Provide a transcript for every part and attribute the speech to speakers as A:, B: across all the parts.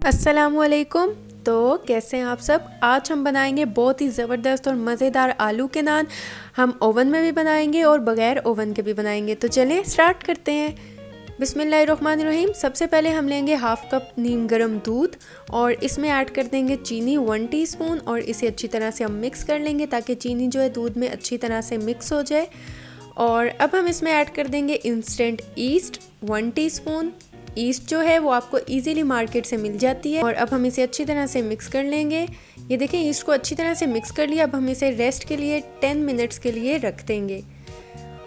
A: अस्सलामुअलैकुम। तो कैसे हैं आप सब। आज हम बनाएंगे बहुत ही ज़बरदस्त और मज़ेदार आलू के नान। हम ओवन में भी बनाएंगे और बग़ैर ओवन के भी बनाएंगे। तो चलें स्टार्ट करते हैं। बिस्मिल्लाहिर्रहमानिर्रहीम। सबसे पहले हम लेंगे हाफ़ कप नीम गर्म दूध और इसमें ऐड कर देंगे चीनी 1 टीस्पून और इसे अच्छी तरह से हम मिक्स कर लेंगे ताकि चीनी जो है दूध में अच्छी तरह से मिक्स हो जाए। और अब हम इसमें ऐड कर देंगे इंस्टेंट ईस्ट 1 टीस्पून। ईस्ट जो है वो आपको इजीली मार्केट से मिल जाती है। और अब हम इसे अच्छी तरह से मिक्स कर लेंगे। ये देखें ईस्ट को अच्छी तरह से मिक्स कर लिया। अब हम इसे रेस्ट के लिए 10 मिनट्स के लिए रख देंगे।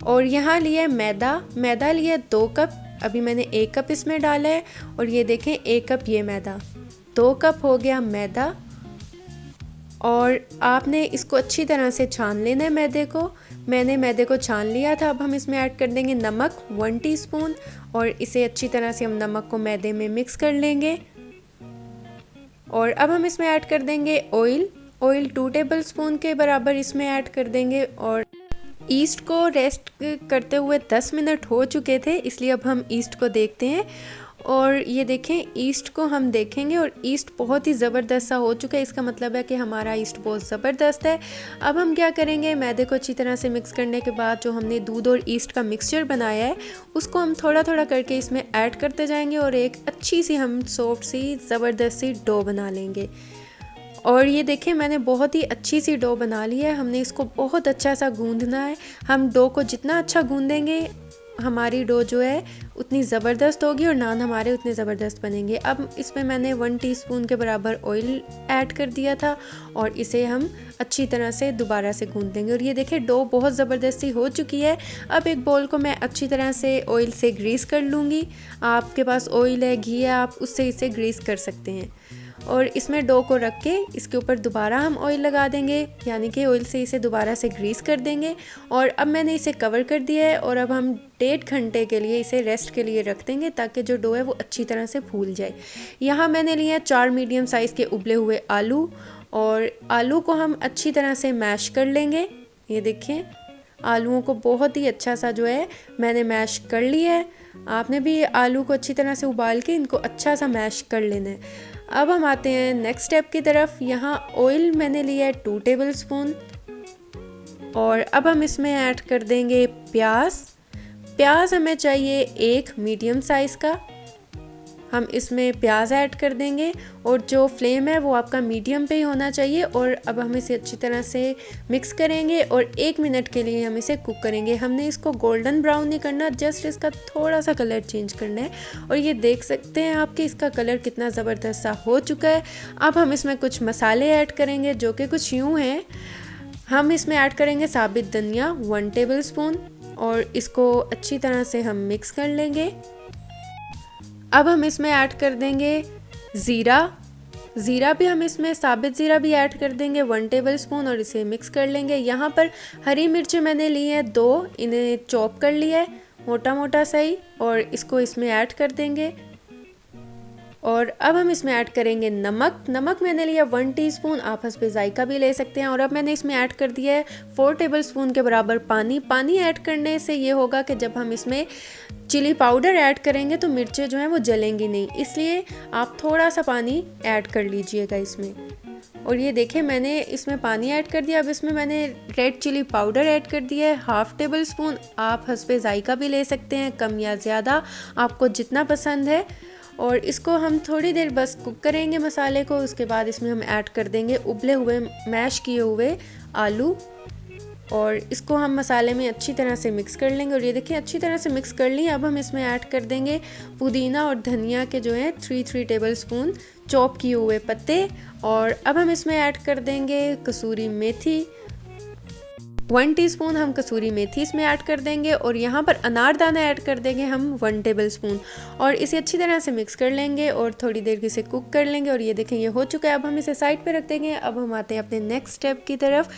A: और यहाँ लिया मैदा लिया 2 कप। अभी मैंने 1 कप इसमें डाला है और ये देखें 1 कप ये मैदा, 2 कप हो गया मैदा। और आपने इसको अच्छी तरह से छान लेना है मैदे को। मैंने मैदे को छान लिया था। अब हम इसमें ऐड कर देंगे नमक 1 टीस्पून और इसे अच्छी तरह से हम नमक को मैदे में मिक्स कर लेंगे। और अब हम इसमें ऐड कर देंगे ऑयल 2 टेबलस्पून के बराबर इसमें ऐड कर देंगे। और ईस्ट को रेस्ट करते हुए 10 मिनट हो चुके थे, इसलिए अब हम ईस्ट को देखते हैं। और ये देखें ईस्ट को हम देखेंगे और ईस्ट बहुत ही ज़बरदस्त सा हो चुका है। इसका मतलब है कि हमारा ईस्ट बहुत ज़बरदस्त है। अब हम क्या करेंगे, मैदे को अच्छी तरह से मिक्स करने के बाद जो हमने दूध और ईस्ट का मिक्सचर बनाया है उसको हम थोड़ा थोड़ा करके इसमें ऐड करते जाएंगे और एक अच्छी सी हम सॉफ्ट सी ज़बरदस्त सी डो बना लेंगे। और ये देखें मैंने बहुत ही अच्छी सी डो बना ली है। हमने इसको बहुत अच्छा सा गूंदना है। हम डो को जितना अच्छा गूंदेंगे हमारी डो जो है उतनी ज़बरदस्त होगी और नान हमारे उतने ज़बरदस्त बनेंगे। अब इसमें मैंने 1 टीस्पून के बराबर ऑयल ऐड कर दिया था और इसे हम अच्छी तरह से दोबारा से गूंद लेंगे। और ये देखें डो बहुत ज़बरदस्ती हो चुकी है। अब एक बोल को मैं अच्छी तरह से ऑयल से ग्रीस कर लूँगी। आपके पास ऑयल है, घी है, आप उससे इसे ग्रीस कर सकते हैं। और इसमें डो को रख के इसके ऊपर दोबारा हम ऑयल लगा देंगे, यानी कि ऑयल से इसे दोबारा से ग्रीस कर देंगे। और अब मैंने इसे कवर कर दिया है और अब हम 1.5 घंटे के लिए इसे रेस्ट के लिए रख देंगे ताकि जो डो है वो अच्छी तरह से फूल जाए। यहाँ मैंने लिया 4 मीडियम साइज़ के उबले हुए आलू और आलू को हम अच्छी तरह से मैश कर लेंगे। ये देखें आलूओं को बहुत ही अच्छा सा जो है मैंने मैश कर लिया है। आपने भी आलू को अच्छी तरह से उबाल के इनको अच्छा सा मैश कर लेना है। अब हम आते हैं नेक्स्ट स्टेप की तरफ। यहाँ ऑयल मैंने लिया है 2 टेबलस्पून और अब हम इसमें ऐड कर देंगे प्याज हमें चाहिए 1 मीडियम साइज़ का। हम इसमें प्याज ऐड कर देंगे और जो फ्लेम है वो आपका मीडियम पे ही होना चाहिए। और अब हम इसे अच्छी तरह से मिक्स करेंगे और 1 मिनट के लिए हम इसे कुक करेंगे। हमने इसको गोल्डन ब्राउन नहीं करना, जस्ट इसका थोड़ा सा कलर चेंज करना है। और ये देख सकते हैं आप कि इसका कलर कितना ज़बरदस्त सा हो चुका है। अब हम इसमें कुछ मसाले ऐड करेंगे जो कि कुछ यूँ हैं। हम इसमें ऐड करेंगे साबित धनिया 1 टेबलस्पून और इसको अच्छी तरह से हम मिक्स कर लेंगे। अब हम इसमें ऐड कर देंगे ज़ीरा भी हम इसमें साबित ज़ीरा भी ऐड कर देंगे 1 टेबलस्पून और इसे मिक्स कर लेंगे। यहाँ पर हरी मिर्च मैंने ली है 2, इन्हें चॉप कर लिया है मोटा मोटा सही और इसको इसमें ऐड कर देंगे। और अब हम इसमें ऐड करेंगे नमक मैंने लिया 1 टीस्पून, आप हस्बे जायका भी ले सकते हैं। और अब मैंने इसमें ऐड कर दिया है 4 टेबलस्पून के बराबर पानी ऐड करने से ये होगा कि जब हम इसमें चिली पाउडर ऐड करेंगे तो मिर्चें जो हैं वो जलेंगी नहीं, इसलिए आप थोड़ा सा पानी ऐड कर लीजिएगा इसमें। और ये देखें मैंने इसमें पानी ऐड कर दिया। अब इसमें मैंने रेड चिली पाउडर ऐड कर दिया है 1/2 टेबलस्पून, आप हस्बे जायका भी ले सकते हैं, कम या ज़्यादा आपको जितना पसंद है। और इसको हम थोड़ी देर बस कुक करेंगे मसाले को। उसके बाद इसमें हम ऐड कर देंगे उबले हुए मैश किए हुए आलू और इसको हम मसाले में अच्छी तरह से मिक्स कर लेंगे। और ये देखिए अच्छी तरह से मिक्स कर ली। अब हम इसमें ऐड कर देंगे पुदीना और धनिया के जो है 3 टेबलस्पून चॉप किए हुए पत्ते। और अब हम इसमें ऐड कर देंगे कसूरी मेथी 1 टीस्पून हम कसूरी मेथी इसमें ऐड कर देंगे। और यहाँ पर अनारदाना ऐड कर देंगे हम 1 टेबलस्पून और इसे अच्छी तरह से मिक्स कर लेंगे और थोड़ी देर इसे कुक कर लेंगे। और ये देखें ये हो चुका है। अब हम इसे साइड पे रख देंगे। अब हम आते हैं अपने नेक्स्ट स्टेप की तरफ,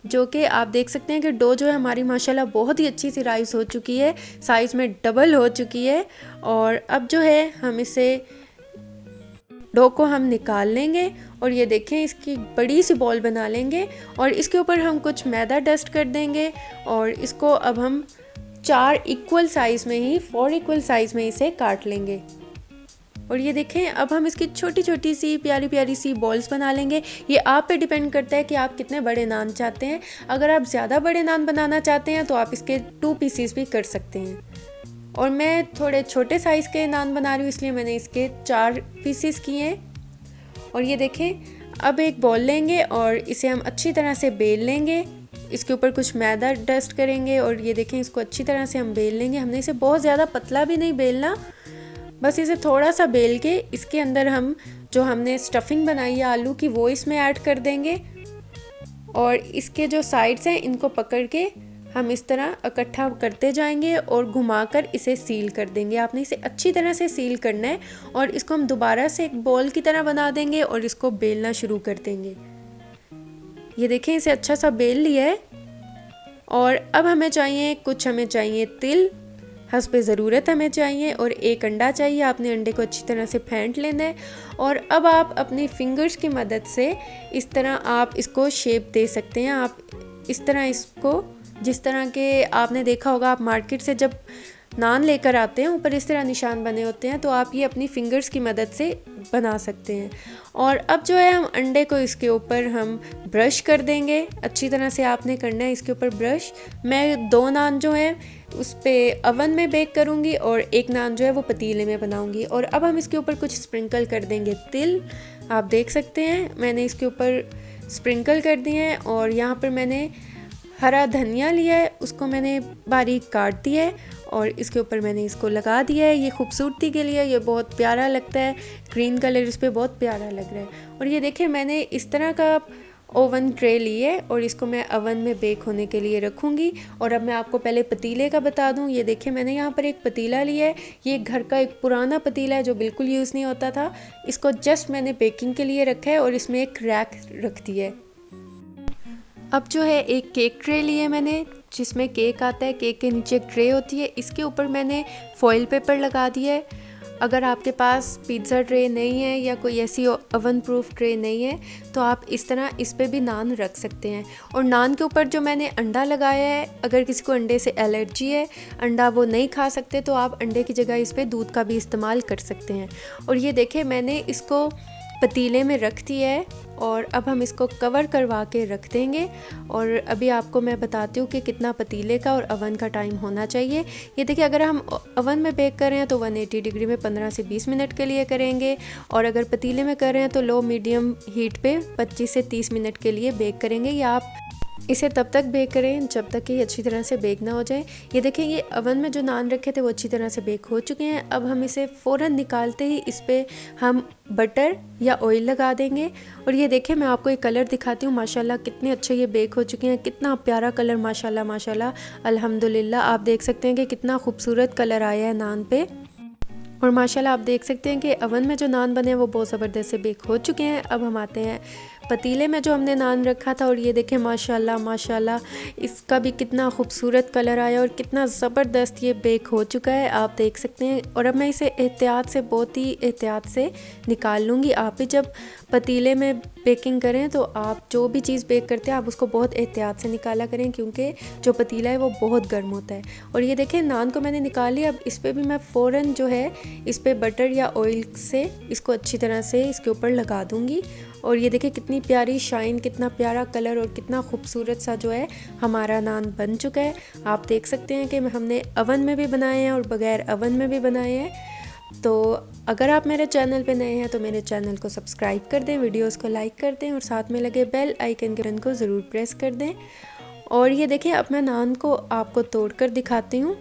A: जो कि आप देख सकते हैं कि डो जो है हमारी माशाल्लाह बहुत ही अच्छी सी राइस हो चुकी है, साइज़ में डबल हो चुकी है। और अब जो है हम इसे डो को हम निकाल लेंगे और ये देखें इसकी बड़ी सी बॉल बना लेंगे और इसके ऊपर हम कुछ मैदा डस्ट कर देंगे। और इसको अब हम 4 इक्वल साइज़ में ही 4 इक्वल साइज़ में इसे काट लेंगे। और ये देखें अब हम इसकी छोटी छोटी सी प्यारी प्यारी सी बॉल्स बना लेंगे। ये आप पे डिपेंड करता है कि आप कितने बड़े नान चाहते हैं। अगर आप ज़्यादा बड़े नान बनाना चाहते हैं तो आप इसके 2 पीसीस भी कर सकते हैं। और मैं थोड़े छोटे साइज़ के नान बना रही हूँ, इसलिए मैंने इसके 4 पीसीस किए हैं। और ये देखें अब एक बॉल लेंगे और इसे हम अच्छी तरह से बेल लेंगे। इसके ऊपर कुछ मैदा डस्ट करेंगे और ये देखें इसको अच्छी तरह से हम बेल लेंगे। हमने इसे बहुत ज़्यादा पतला भी नहीं बेलना, बस इसे थोड़ा सा बेल के इसके अंदर हम जो हमने स्टफिंग बनाई है आलू की वो इसमें ऐड कर देंगे। और इसके जो साइड्स हैं इनको पकड़ के हम इस तरह इकट्ठा करते जाएंगे और घुमाकर इसे सील कर देंगे। आपने इसे अच्छी तरह से सील करना है और इसको हम दोबारा से एक बॉल की तरह बना देंगे और इसको बेलना शुरू कर देंगे। ये देखें इसे अच्छा सा बेल लिया है। और अब हमें चाहिए तिल, हस्बे ज़रूरत हमें चाहिए, और एक अंडा चाहिए। आपने अंडे को अच्छी तरह से फेंट लेना है और अब आप अपनी फिंगर्स की मदद से इस तरह आप इसको शेप दे सकते हैं। आप इस तरह इसको, जिस तरह के आपने देखा होगा आप मार्केट से जब नान लेकर आते हैं ऊपर इस तरह निशान बने होते हैं, तो आप ये अपनी फिंगर्स की मदद से बना सकते हैं। और अब जो है हम अंडे को इसके ऊपर हम ब्रश कर देंगे। अच्छी तरह से आपने करना है इसके ऊपर ब्रश। मैं 2 नान जो है उस पर अवन में बेक करूँगी और एक नान जो है वो पतीले में बनाऊँगी। और अब हम इसके ऊपर कुछ स्प्रिंकल कर देंगे तिल। आप देख सकते हैं मैंने इसके ऊपर स्प्रिंकल कर दिए हैं। और यहाँ पर मैंने हरा धनिया लिया है, उसको मैंने बारीक काट दिया है और इसके ऊपर मैंने इसको लगा दिया है। ये खूबसूरती के लिए ये बहुत प्यारा लगता है, ग्रीन कलर इस पर बहुत प्यारा लग रहा है। और ये देखिए मैंने इस तरह का ओवन ट्रे ली है और इसको मैं ओवन में बेक होने के लिए रखूँगी। और अब मैं आपको पहले पतीले का बता दूँ। ये देखिए मैंने यहाँ पर एक पतीला लिया है। ये घर का एक पुराना पतीला है जो बिल्कुल यूज़ नहीं होता था। इसको जस्ट मैंने बेकिंग के लिए रखा है और इसमें एक रैक रख दी है। अब जो है एक केक ट्रे लिए मैंने, जिसमें केक आता है, केक के नीचे एक ट्रे होती है, इसके ऊपर मैंने फॉइल पेपर लगा दिया है। अगर आपके पास पिज़्ज़ा ट्रे नहीं है या कोई ऐसी ओवन प्रूफ ट्रे नहीं है तो आप इस तरह इस पे भी नान रख सकते हैं। और नान के ऊपर जो मैंने अंडा लगाया है, अगर किसी को अंडे से एलर्जी है, अंडा वो नहीं खा सकते, तो आप अंडे की जगह इस पे दूध का भी इस्तेमाल कर सकते हैं। और ये देखें मैंने इसको पतीले में रख दिया है और अब हम इसको कवर करवा के रख देंगे। और अभी आपको मैं बताती हूँ कि कितना पतीले का और अवन का टाइम होना चाहिए। ये देखिए अगर हम अवन में बेक कर रहे हैं तो 180 डिग्री में 15 से 20 मिनट के लिए करेंगे, और अगर पतीले में कर रहे हैं तो लो मीडियम हीट पे 25 से 30 मिनट के लिए बेक करेंगे। या आप इसे तब तक बेक करें जब तक कि ये अच्छी तरह से बेक ना हो जाए। ये देखें ये अवन में जो नान रखे थे वो अच्छी तरह से बेक हो चुके हैं। अब हम इसे फ़ौरन निकालते ही इस पर हम बटर या ऑयल लगा देंगे। और ये देखें मैं आपको एक कलर दिखाती हूँ, माशाल्लाह कितने अच्छे ये बेक हो चुके हैं, कितना प्यारा कलर, माशाल्लाह माशाल्लाह अल्हम्दुलिल्लाह। आप देख सकते हैं कि कितना खूबसूरत कलर आया है नान पे। और माशाल्लाह आप देख सकते हैं कि अवन में जो नान बने हैं वो बहुत ज़बरदस्त से बेक हो चुके हैं। अब हम आते हैं पतीले में जो हमने नान रखा था, और ये देखें माशाल्लाह माशाल्लाह इसका भी कितना खूबसूरत कलर आया और कितना ज़बरदस्त ये बेक हो चुका है, आप देख सकते हैं। और अब मैं इसे एहतियात से, बहुत ही एहतियात से निकाल लूँगी। आप भी जब पतीले में बेकिंग करें तो आप जो भी चीज़ बेक करते हैं आप उसको बहुत एहतियात से निकाला करें, क्योंकि जो पतीला है वो बहुत गर्म होता है। और ये देखें नान को मैंने निकाल लिया। अब इस पर भी मैं फ़ौरन जो है इस पर बटर या ऑयल से इसको अच्छी तरह से इसके ऊपर लगा दूँगी। और ये देखिए कितनी प्यारी शाइन, कितना प्यारा कलर और कितना खूबसूरत सा जो है हमारा नान बन चुका है। आप देख सकते हैं कि हमने अवन में भी बनाए हैं और बगैर अवन में भी बनाए हैं। तो अगर आप मेरे चैनल पे नए हैं तो मेरे चैनल को सब्सक्राइब कर दें, वीडियोस को लाइक कर दें और साथ में लगे बेल आइकन के बटन को ज़रूर प्रेस कर दें। और ये देखिए अब मैं नान को आपको तोड़ कर दिखाती हूँ।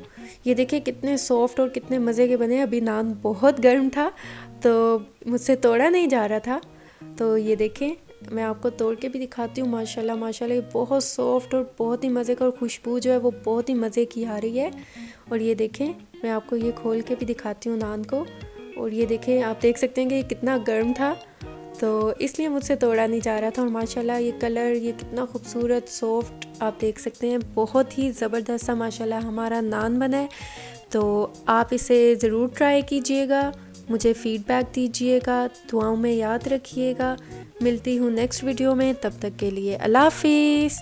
A: ये देखिए कितने सॉफ्ट और कितने मज़े के बने। अभी नान बहुत गर्म था तो मुझसे तोड़ा नहीं जा रहा था। तो ये देखें मैं आपको तोड़ के भी दिखाती हूँ। माशाल्लाह माशाल्लाह ये बहुत सॉफ्ट और बहुत ही मज़े का, और खुशबू जो है वो बहुत ही मज़े की आ रही है। और ये देखें मैं आपको ये खोल के भी दिखाती हूँ नान को। और ये देखें आप देख सकते हैं कि ये कितना गर्म था तो इसलिए मुझसे तोड़ा नहीं जा रहा था। और माशाल्लाह ये कलर, ये कितना खूबसूरत सॉफ्ट आप देख सकते हैं, बहुत ही ज़बरदस्त सा माशाल्लाह हमारा नान बना है। तो आप इसे ज़रूर ट्राई कीजिएगा, मुझे फ़ीडबैक दीजिएगा, दुआओं में याद रखिएगा। मिलती हूँ नेक्स्ट वीडियो में, तब तक के लिए अल्लाह हाफ़िज़।